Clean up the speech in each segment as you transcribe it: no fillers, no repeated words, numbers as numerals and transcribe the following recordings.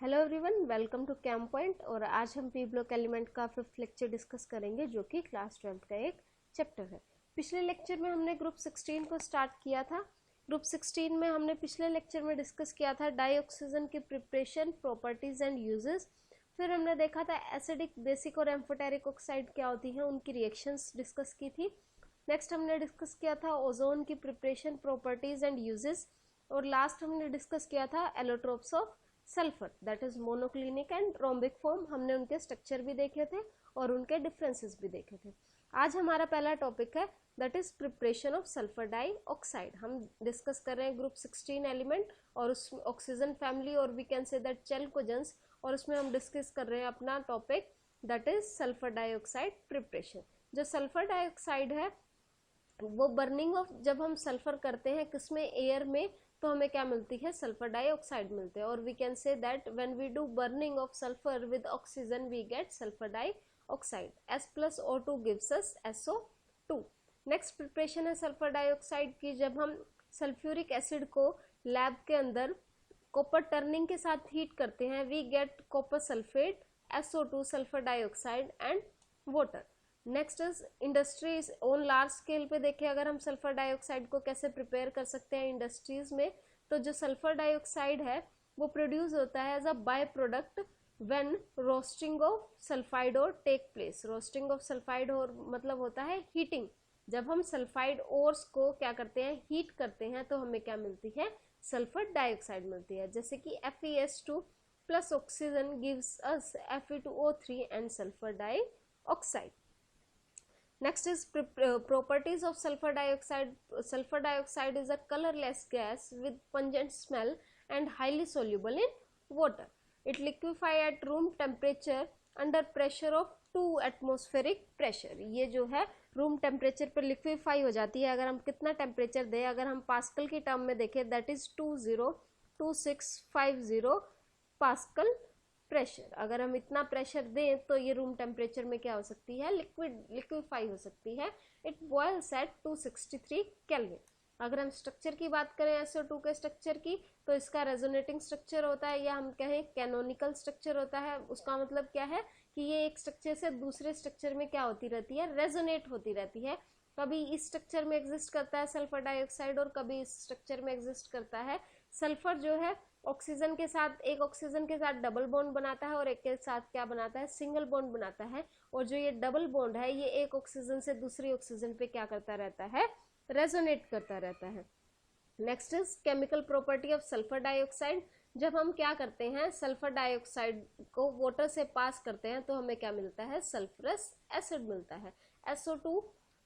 Hello everyone, welcome to Chem Point. और आज हम पी ब्लॉक एलिमेंट का 5th लेक्चर डिस्कस करेंगे जो कि क्लास 12th का एक चैप्टर है। पिछले लेक्चर में हमने ग्रुप 16 को स्टार्ट किया था। ग्रुप 16 में हमने पिछले लेक्चर में डिस्कस किया था डाईऑक्सीजन की प्रिपरेशन, प्रॉपर्टीज एंड यूजेस। फिर हमने देखा था एसिडिक, बेसिक और एम्फोटेरिक ऑक्साइड क्या होती हैं, उनकी रिएक्शंस डिस्कस की थी। नेक्स्ट हमने डिस्कस किया था ओजोन की प्रिपरेशन, प्रॉपर्टीज एंड यूजेस। और लास्ट हमने डिस्कस किया था allotropes of sulphur, that is monoclinic and rhombic form. हमने उनके स्ट्रक्चर भी देखे थे और उनके डिफरेंसेस भी देखे थे। आज हमारा पहला टॉपिक है that is preparation of sulphur dioxide. हम डिस्कस कर रहे हैं ग्रुप 16 एलिमेंट और उस ऑक्सीजन फैमिली और we can say that chalcogens, और उसमें हम डिस्कस कर रहे हैं अपना topic that is sulphur dioxide preparation. जो सल्फर डाइऑक्साइड है वो बर्निंग ऑफ, जब हम सल्फर करते हैं किसमें, एयर में, तो हमें क्या मिलती है, सल्फर डाइऑक्साइड मिलते हैं। और we can say that when we do burning of sulphur with oxygen we get sulphur dioxide. S+O2 gives us SO2। Next preparation है सल्फर डाइऑक्साइड की। जब हम सल्फ्यूरिक एसिड को लैब के अंदर कॉपर टर्निंग के साथ हीट करते हैं, we get copper sulphate, SO2, sulphur dioxide and water. Next is industries. On large scale पे देखें अगर हम सल्फर डाइऑक्साइड को कैसे प्रिपेयर कर सकते हैं इंडस्ट्रीज में, तो जो सल्फर डाइऑक्साइड है वो प्रोड्यूस होता है as a by product when roasting of sulphide ore take place. Roasting of sulphide ore मतलब होता है हीटिंग। जब हम सल्फाइड ओर्स को क्या करते हैं, हीट करते हैं, तो हमें क्या मिलती है, सल्फर डाइऑक्साइड मिलती है। जैसे कि FeS2 plus oxygen gives us Fe2O3 and sulphur dioxide. Next is properties of sulfur dioxide. Sulfur dioxide is a colorless gas with pungent smell and highly soluble in water. It liquefy at room temperature under pressure of 2 atmospheric pressure. ये जो है room temperature पर liquefy हो जाती है। अगर हम कितना टेम्परेचर दें, अगर हम पास्कल की टर्म में देखें दैट इज 202650 पास्कल प्रेशर। अगर हम इतना प्रेशर दें तो ये रूम टेम्परेचर में क्या हो सकती है, लिक्विफाई हो सकती है। It boils at 263 kelvin. अगर हम स्ट्रक्चर की बात करें SO2 के स्ट्रक्चर की, तो इसका रेजोनेटिंग स्ट्रक्चर होता है या हम कहें कैनोनिकल स्ट्रक्चर होता है। उसका मतलब क्या है कि ये एक स्ट्रक्चर से दूसरे स्ट्रक्चर में क्या होती रहती है, रेजोनेट होती रहती है। कभी इस स्ट्रक्चर में एग्जिस्ट करता है सल्फर डाइऑक्साइड और कभी इस स्ट्रक्चर में एग्जिस्ट करता है। सल्फर जो है ऑक्सीजन के साथ, एक ऑक्सीजन के साथ डबल बॉन्ड बनाता है और एक के साथ क्या बनाता है, सिंगल बॉन्ड बनाता है। और जो ये डबल बॉन्ड है ये एक ऑक्सीजन से दूसरी ऑक्सीजन पे क्या करता रहता है, रेजोनेट करता रहता है। Next is chemical property of sulphur dioxide. जब हम क्या करते हैं, सल्फर डाइऑक्साइड को वाटर से पास करते हैं तो हमें क्या मिलता है, सल्फरस एसिड मिलता है। SO2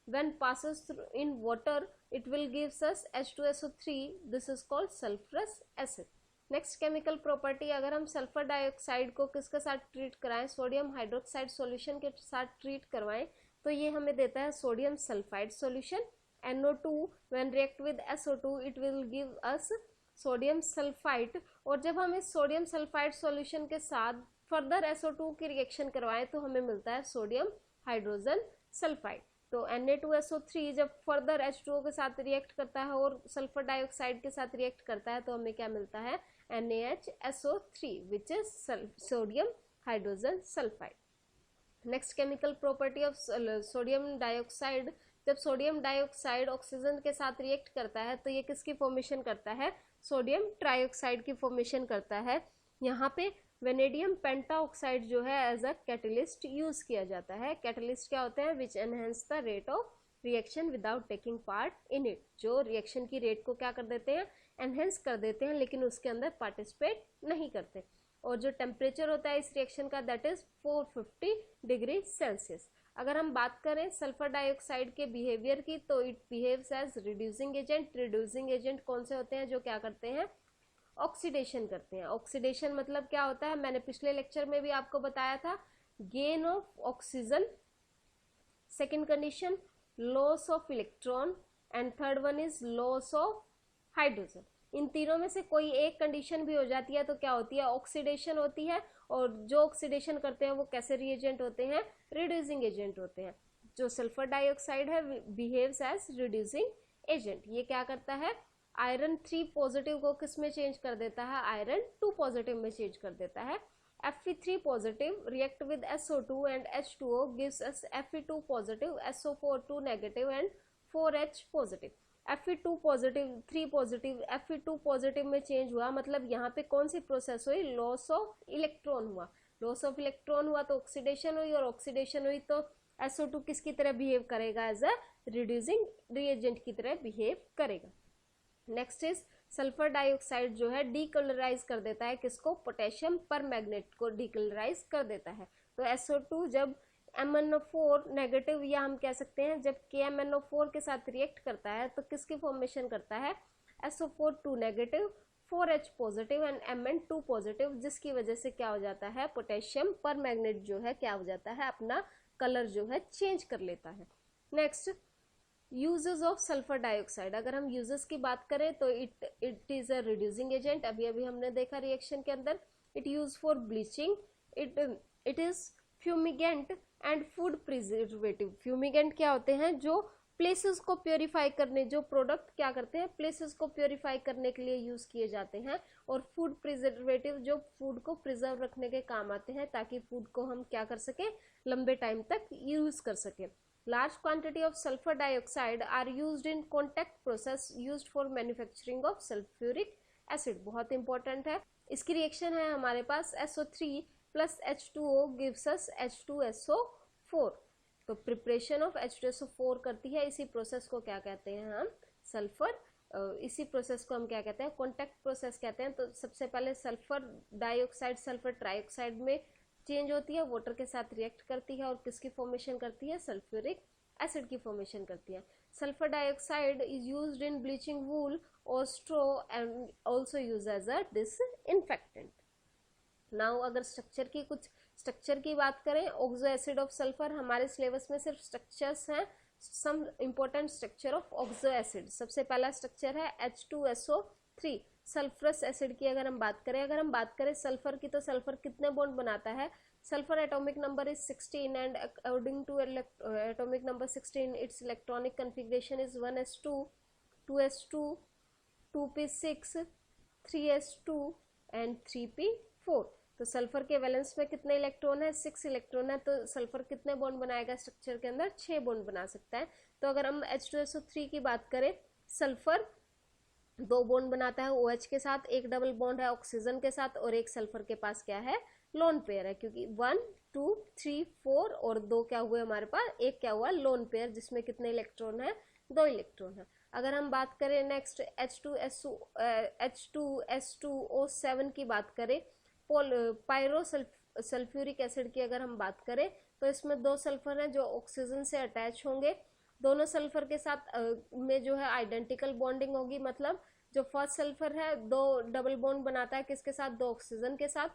when passes in water it will gives us H2SO3, this is called sulfurous acid. Next chemical property, अगर हम सल्फर डाइऑक्साइड को किसके साथ ट्रीट कराएं, सोडियम हाइड्रोक्साइड सॉल्यूशन के साथ ट्रीट करवाएं, तो ये हमें देता है sodium sulphide solution. NO2 when react with SO2 it will give us sodium sulphide. और जब हम इस सोडियम सल्फाइड सॉल्यूशन के साथ फर्दर SO2 की रिएक्शन करवाएं तो हमें मिलता है सोडियम हाइड्रोजन सल्फाइड। तो Na2SO3 जब फर्दर H2O के साथ रिएक्ट करता है और सल्फर डाइऑक्साइड के साथ रिएक्ट करता है तो हमें क्या मिलता है, NaHSO3 which is sodium hydrogen sulphide. Next chemical property of sodium dioxide, जब सोडियम डाइऑक्साइड ऑक्सीजन के साथ रिएक्ट करता है तो ये किसकी फॉर्मेशन करता है, सोडियम ट्राइऑक्साइड की फॉर्मेशन करता है। यहाँ पे वेनेडियम पेंटाऑक्साइड जो है एज अ कैटलिस्ट यूज किया जाता है। कैटलिस्ट क्या होते हैं, which enhance the rate of reaction without taking part in it. जो रिएक्शन की रेट को क्या कर देते हैं, एनहेंस कर देते हैं, लेकिन उसके अंदर पार्टिसिपेट नहीं करते। और जो टेम्परेचर होता है इस रिएक्शन का दैट इज 450 डिग्री सेल्सियस। अगर हम बात करें सल्फर डाइऑक्साइड के बिहेवियर की, तो it behaves as reducing agent. Reducing agent कौन से होते हैं, जो क्या करते हैं, ऑक्सीडेशन करते हैं। ऑक्सीडेशन मतलब क्या होता है, मैंने पिछले लेक्चर में भी आपको बताया था, gain of oxygen, second condition loss of electron and third one is loss of hydrogen. इन तीनों में से कोई एक कंडीशन भी हो जाती है तो क्या होती है, ऑक्सीडेशन होती है। और जो ऑक्सीडेशन करते हैं वो कैसे रिएजेंट होते हैं, रिड्यूसिंग एजेंट होते हैं। जो सल्फर डाइऑक्साइड है बिहेव्स एज रिड्यूसिंग एजेंट। ये क्या करता है, आयरन 3 पॉजिटिव को किस में चेंज कर देता है, आयरन 2 पॉजिटिव में चेंज कर देता है। Fe3 positive react with SO2 and H2O gives us Fe2 positive, SO4 negative and 4H positive। Fe2 positive 3 positive Fe2 positive में चेंज हुआ, मतलब यहाँ पे कौन सी प्रोसेस हुई, लॉस ऑफ इलेक्ट्रॉन हुआ। लॉस ऑफ इलेक्ट्रॉन हुआ तो ऑक्सीडेशन हुई, और ऑक्सीडेशन हुई तो SO2 किसकी तरह बिहेव करेगा, एज अ रिड्यूसिंग रिएजेंट की तरह बिहेव करेगा। नेक्स्ट इज सल्फर डाइऑक्साइड जो है डीकलराइज कर देता है किसको, पोटेशियम पर मैग्नेट को डीकलराइज कर देता है। तो SO2 जब MnO4 नेगेटिव, या हम कह सकते हैं जब KMnO4 के साथ रिएक्ट करता है तो किसकी फॉर्मेशन करता है, SO4 2 negative, 4H positive and Mn2 positive, जिसकी वजह से क्या हो जाता है, पोटेशियम पर मैग्नेट जो है क्या हो जाता है, अपना कलर जो है चेंज कर लेता है। Next uses of sulphur dioxide, अगर हम यूजेस की बात करें तो it is a reducing agent, अभी अभी हमने देखा रिएक्शन के अंदर। It use for bleaching, it is fumigant and food preservative. Fumigant क्या होते हैं, जो प्लेसेस को प्योरीफाई करने, जो प्रोडक्ट क्या करते हैं, प्लेसेस को प्योरीफाई करने के लिए यूज किए जाते हैं। और फूड प्रिजर्वेटिव जो फूड को प्रिजर्व रखने के काम आते हैं, ताकि फूड को हम क्या कर सके, लंबे टाइम तक यूज कर सके। Large quantity of sulfur dioxide are used in contact process used for manufacturing of sulfuric acid। बहुत इंपॉर्टेंट है। इसकी रिएक्शन है हमारे पास SO3 plus H2O gives us H2SO4। तो प्रिपरेशन ऑफ H2SO4 करती है, इसी प्रोसेस को क्या कहते हैं हम, सल्फर, इसी प्रोसेस को हम क्या कहते हैं, कॉन्टैक्ट प्रोसेस कहते हैं। तो सबसे पहले सल्फर डाइऑक्साइड सल्फर ट्राइऑक्साइड में चेंज होती है, वाटर के साथ रिएक्ट करती है और किसकी फॉर्मेशन करती है, सल्फ्यूरिक एसिड की फॉर्मेशन करती है। Sulphur dioxide is used in bleaching wool और straw and also used as a disinfectant. Now अगर स्ट्रक्चर की बात करें, ऑक्सो एसिड ऑफ सल्फर, हमारे सिलेबस में सिर्फ स्ट्रक्चर्स हैं, some important structure of oxo acid. सबसे पहला स्ट्रक्चर है H2SO3। सल्फरस एसिड की अगर हम बात करें सल्फर की, तो सल्फर कितने बॉन्ड बनाता है, sulphur atomic number is 16 and according to atomic number 16 its electronic configuration is 1s2 2s2 2p6 3s2 and 3p4। तो सल्फर के वैलेंस में कितने इलेक्ट्रॉन है, 6 इलेक्ट्रॉन है। तो सल्फर कितने बॉन्ड बनाएगा स्ट्रक्चर के अंदर, 6 बॉन्ड बना सकता है। तो अगर हम H2SO3 की बात करें, सल्फर 2 बॉन्ड बनाता है OH के साथ, एक डबल बॉन्ड है ऑक्सीजन के साथ, और एक सल्फर के पास क्या है, लोन पेयर है, क्योंकि 1 2 3 4 और 2 क्या हुए हमारे पास, एक क्या हुआ, लोन पेयर, जिसमें कितने इलेक्ट्रॉन है, 2 इलेक्ट्रॉन है। अगर हम बात करें नेक्स्ट H2SO7 की बात करें, पायरो सल्फ्यूरिक एसिड की अगर हम बात करें, तो इसमें 2 सल्फर हैं जो ऑक्सीजन से अटैच होंगे। दोनों सल्फर के साथ में जो है आइडेंटिकल बॉन्डिंग होगी, मतलब जो फर्स्ट सल्फर है 2 डबल बॉन्ड बनाता है किसके साथ, 2 ऑक्सीजन के साथ,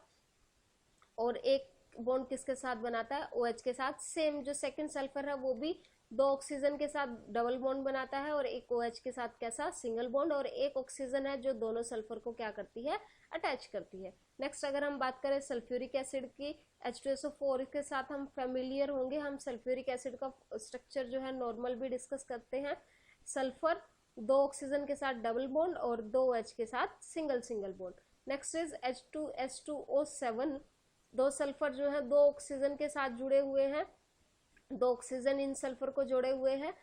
और एक बॉन्ड किसके साथ बनाता है, OH के साथ। सेम जो सेकंड सल्फर है वो भी 2 ऑक्सीजन के साथ डबल बॉन्ड बनाता है, और एक OH के साथ कैसा, सिंगल बॉन्ड, और एक ऑक्सीजन है जो दोनों सल्फर को क्या करती है, अटैच करती है। नेक्स्ट अगर हम बात करें सल्फ्यूरिक एसिड की, H2SO4 के साथ हम फेमिलियर होंगे, हम सल्फ्यूरिक एसिड का स्ट्रक्चर जो है नॉर्मल भी डिस्कस करते हैं। सल्फर 2 ऑक्सीजन के साथ डबल बॉन्ड और 2 OH के साथ single bond. Next is H2S2O7, 2 sulphur जो है 2 ऑक्सीजन के साथ जुड़े हुए हैं, 2 ऑक्सीजन इन सल्फर को जोड़े हुए हैं।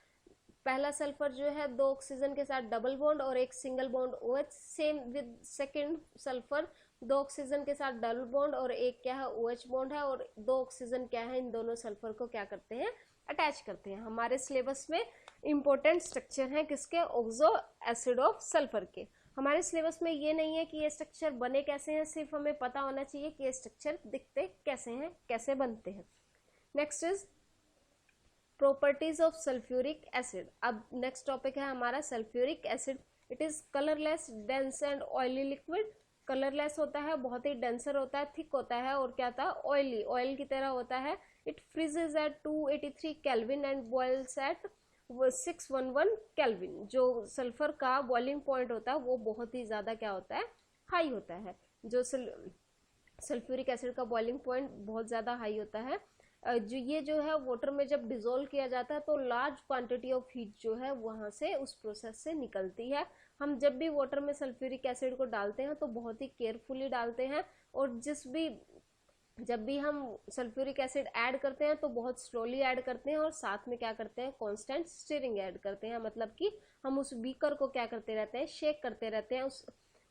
पहला सल्फर जो है 2 ऑक्सीजन के साथ डबल बॉन्ड और एक single bond OH। Same with second sulphur 2 oxygen के साथ डबल बॉन्ड और एक क्या है, OH बॉन्ड है, और 2 ऑक्सीजन क्या है, इन दोनों सल्फर को क्या करते हैं, अटैच करते हैं। हमारे सिलेबस में इंपॉर्टेंट स्ट्रक्चर हैं किसके, ऑक्सो एसिड ऑफ सल्फर के। हमारे सिलेबस में ये नहीं है कि ये स्ट्रक्चर बने कैसे हैं, सिर्फ हमें पता होना चाहिए कि ये स्ट्रक्चर दिखते कैसे हैं, कैसे बनते हैं। Next is properties of sulphuric acid. अब नेक्स्ट टॉपिक है हमारा sulphuric acid. It is colourless, dense and oily liquid. Colourless होता है, बहुत ही डेंसर होता है, थिक होता है, और क्या था, ऑयली, ऑयल की तरह होता है। It freezes at 283 kelvin and boils at 611 kelvin. जो सल्फर का बॉइलिंग पॉइंट होता है वो बहुत ही ज्यादा क्या होता है, हाई होता है। जो सल्फ्यूरिक एसिड का बॉइलिंग पॉइंट बहुत ज्यादा हाई होता है। जो है वाटर में जब डिजोल्व किया जाता है तो लार्ज क्वांटिटी ऑफ हीट जो है वहां से उस प्रोसेस से निकलती है। हम जब भी वाटर में सल्फ्यूरिक एसिड को डालते हैं तो बहुत ही केयरफुली डालते हैं, और जब भी हम सल्फ्यूरिक एसिड ऐड करते हैं तो बहुत स्लोली ऐड करते हैं, और साथ में क्या करते हैं, कांस्टेंट स्टीयरिंग ऐड करते हैं, मतलब कि हम उस बीकर को क्या करते रहते हैं, शेक करते रहते हैं,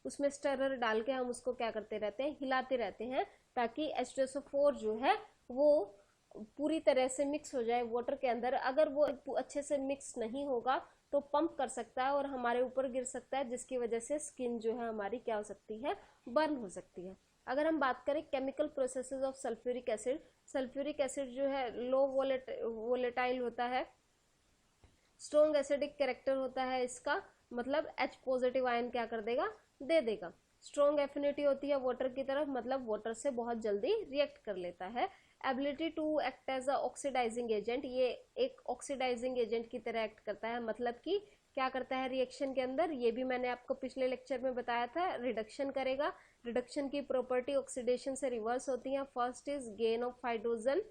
उसमें स्टरर डाल के हम उसको क्या करते रहते हैं, हिलाते रहते हैं, ताकि H2SO4 जो है वो पूरी तरह से मिक्स हो जाए वाटर के अंदर। अगर वो अच्छे से मिक्स नहीं होगा तो पंप कर सकता है और हमारे ऊपर गिर सकता है, जिसकी वजह से स्किन जो है हमारी क्या हो सकती है, बर्न हो सकती है। अगर हम बात करें chemical processes of sulphuric acid, sulphuric acid जो है लो वोलेटाइल होता है, स्ट्रॉन्ग एसिडिक कैरेक्टर होता है इसका, मतलब H पॉजिटिव आयन क्या कर देगा, दे देगा। स्ट्रॉन्ग एफिनिटी होती है वाटर की तरफ, मतलब वाटर से बहुत जल्दी रिएक्ट कर लेता है। Ability to act as a oxidising agent, ये एक ऑक्सीडाइजिंग एजेंट की तरह एक्ट करता है, मतलब कि क्या करता है रिएक्शन के अंदर, ये भी मैंने आपको पिछले लेक्चर में बताया था, रिडक्शन करेगा। रिडक्शन की प्रॉपर्टी ऑक्सीडेशन से रिवर्स होती है। First is gain of hydrogen,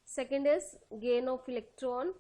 second is gain of electron,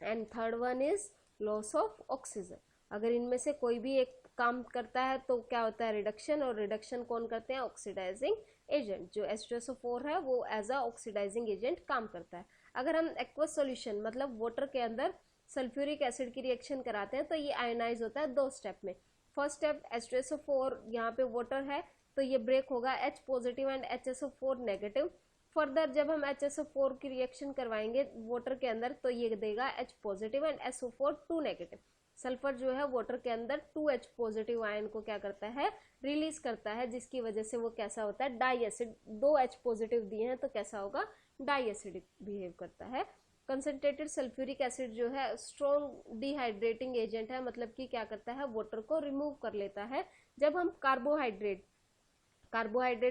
and third one is loss of oxygen. अगर इनमें से कोई भी एक काम करता है तो क्या होता है, रिडक्शन, और रिडक्शन कौन करते हैं, ऑक्सीडाइजिंग एजेंट। जो H2SO4 है वो एज अ ऑक्सीडाइजिंग एजेंट काम करता है। अगर हम एक्वस सॉल्यूशन मतलब वाटर के अंदर सल्फ्यूरिक एसिड की रिएक्शन कराते हैं तो ये आयनाइज होता है 2 स्टेप में। फर्स्ट स्टेप H2SO4 यहाँ पे वाटर है तो ये ब्रेक होगा H positive and HSO4 negative. Further जब हम HSO4 की रिएक्शन करवाएंगे वाटर के अंदर तो ये देगा H positive and SO4 2 negative. Sulphur जो है वाटर के अंदर 2H पॉजिटिव आयन को क्या करता है, रिलीज करता है, जिसकी वजह से वो कैसा होता है, डाई एसिड। 2H पॉजिटिव दिए हैं तो कैसा होगा, डाई एसिडिक बिहेव करता है। कंसंट्रेटेड सल्फ्यूरिक एसिड जो है स्ट्रॉन्ग डिहाइड्रेटिंग एजेंट है, मतलब कि क्या करता है, वाटर को रिमूव कर लेता है। जब हम कार्बोहाइड्रेट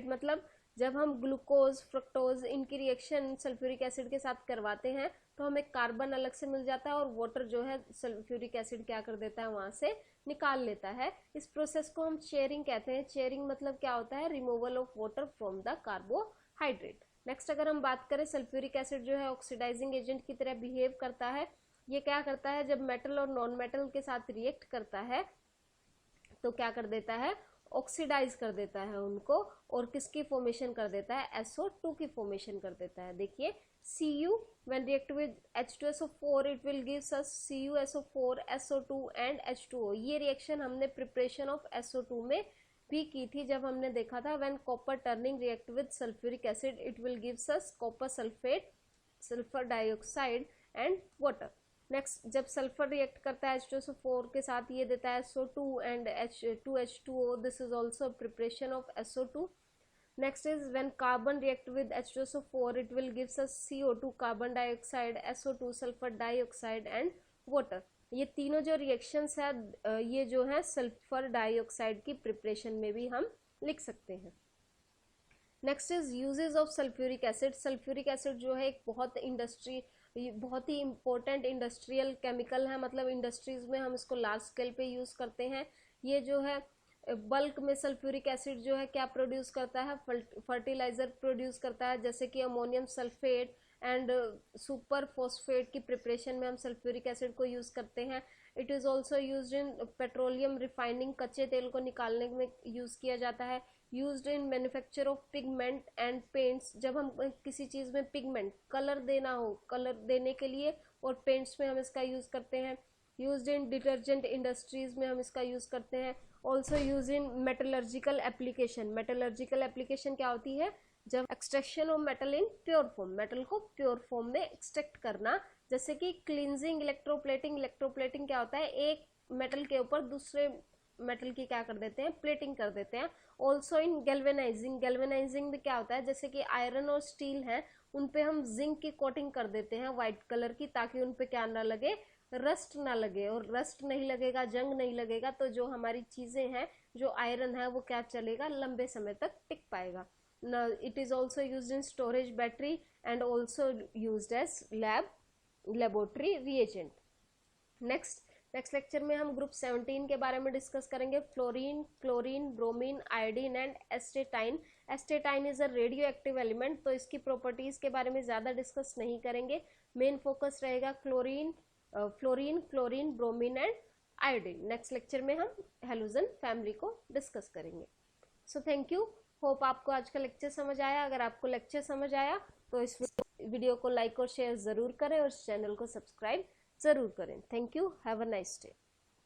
मतलब जब हम ग्लूकोज, फ्रक्टोज इनकी रिएक्शन सल्फ्यूरिक एसिड के साथ करवाते हैं तो हमें कार्बन अलग से मिल जाता है और वाटर जो है सल्फ्यूरिक एसिड क्या कर देता है, वहां से निकाल लेता है। इस प्रोसेस को हम चेयरिंग कहते हैं। चेयरिंग मतलब क्या होता है, removal of water from the carbohydrate. Next अगर हम बात करें, सल्फ्यूरिक एसिड जो है ऑक्सीडाइजिंग एजेंट की तरह बिहेव करता है। ये क्या करता है, जब मेटल और नॉन मेटल के साथ रिएक्ट करता है तो क्या कर देता है, ऑक्सीडाइज कर देता है उनको, और किसकी फॉर्मेशन कर देता है, SO2 की फॉर्मेशन कर देता है। देखिए Cu when react with H2SO4 it will gives us CuSO4, SO2 and H2O। ये रिएक्शन हमने प्रिपरेशन ऑफ SO2 में भी की थी, जब हमने देखा था when copper turning react with sulfuric acid it will gives us copper sulfate, sulphur dioxide and water. Next जब सल्फर रिएक्ट करता है H2SO4 के साथ, ये देता है SO2 and H2H2O, this is also preparation of SO2। Next is when carbon react with H2SO4 it will gives us CO2 carbon dioxide, SO2 sulphur dioxide and water. ये तीनों जो रिएक्शंस है ये जो है सल्फर डाइऑक्साइड की preparation में भी हम लिख सकते हैं। Next is uses of sulphuric acid. Sulphuric acid जो है एक बहुत ही इंपॉर्टेंट इंडस्ट्रियल केमिकल है, मतलब इंडस्ट्रीज में हम इसको लार्ज स्केल पे यूज करते हैं। ये जो है बल्क में सल्फ्यूरिक एसिड जो है क्या प्रोड्यूस करता है, फर्टिलाइजर प्रोड्यूस करता है, जैसे कि ammonium sulphate and super phosphate की प्रिपरेशन में हम सल्फ्यूरिक एसिड को यूज करते हैं। It is also used in petroleum refining, कच्चे तेल को निकालने में यूज किया जाता है। Used in manufacture of pigment and paints, जब हम किसी चीज में पिगमेंट कलर देना हो, कलर देने के लिए, और पेंट्स में हम इसका यूज करते हैं। यूज्ड इन डिटर्जेंट इंडस्ट्रीज में हम इसका यूज करते हैं। Also use in metallurgical application. Metallurgical application क्या होती है, जब extraction of metal in pure form, metal को प्योर फॉर्म में एक्सट्रैक्ट करना, जैसे कि क्लींजिंग, इलेक्ट्रोप्लेटिंग। इलेक्ट्रोप्लेटिंग क्या होता है, एक मेटल के ऊपर दूसरे मेटल की क्या कर देते हैं, प्लेटिंग कर देते हैं। Also in galvanising. गैल्वेनाइजिंग में क्या होता है, जैसे कि आयरन और स्टील है, उन पे हम जिंक की कोटिंग कर देते हैं व्हाइट कलर की, ताकि उन पे क्या ना लगे, रस्ट ना लगे। और रस्ट नहीं लगेगा, जंग नहीं लगेगा, तो जो हमारी चीजें हैं, जो आयरन है वो क्या चलेगा, लंबे समय तक टिक पाएगा। It is also used in storage battery and also used as laboratory reagent. Next lecture में हम ग्रुप 17 के बारे में डिस्कस करेंगे। Fluorine, chlorine, bromine, iodine and astatine. Astatine is a radioactive element, तो इसकी प्रॉपर्टीज के बारे में ज्यादा डिस्कस नहीं करेंगे। मेन फोकस रहेगा fluorine, chlorine, bromine and iodine. Next lecture में हम हेलोजन फैमिली को डिस्कस करेंगे। सो थैंक यू, होप आपको आज का लेक्चर समझ आया। अगर आपको लेक्चर समझ आया तो इस वीडियो को लाइक और शेयर जरूर करें और इस चैनल को सब्सक्राइब जरूर करें। Thank you, have a nice day.